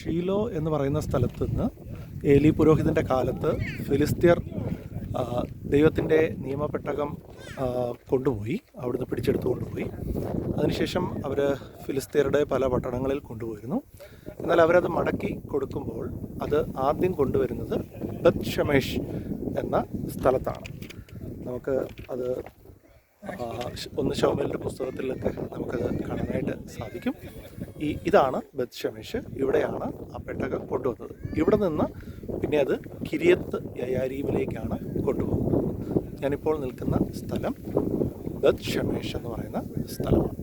Shiloh എന്ന് പറയുന്ന സ്ഥലത്ത് നിന്ന് ഏലി പുരോഹിതൻ്റെ കാലത്ത് ഫിലിസ്തീർ ദൈവത്തിൻ്റെ നിയമപ്പെട്ടകം കൊണ്ടുപോയി, അവിടുന്ന് പിടിച്ചെടുത്ത് കൊണ്ടുപോയി. അതിനുശേഷം അവർ ഫിലിസ്തീരുടെ പല പട്ടണങ്ങളിൽ കൊണ്ടുപോയിരുന്നു. എന്നാൽ അവരത് മടക്കി കൊടുക്കുമ്പോൾ അത് ആദ്യം കൊണ്ടുവരുന്നത് ബത്ത് ഷെമേഷ് എന്ന സ്ഥലത്താണ്. നമുക്ക് അത് ഒന്ന് ശമൂവേലിൻ്റെ പുസ്തകത്തിലൊക്കെ നമുക്കത് കാണാനായിട്ട് സാധിക്കും. ഇതാണ് ബത്ത് ഷെമേഷ്. ഇവിടെയാണ് ആ പെട്ടകം കൊണ്ടുവന്നത്. ഇവിടെ നിന്ന് പിന്നെ അത് കിര്യത്ത് യയാരീമിലേക്കാണ് കൊണ്ടുപോകുന്നത്. ഞാനിപ്പോൾ നിൽക്കുന്ന സ്ഥലം ബത്ത് ഷെമേഷ് എന്ന് പറയുന്ന സ്ഥലമാണ്.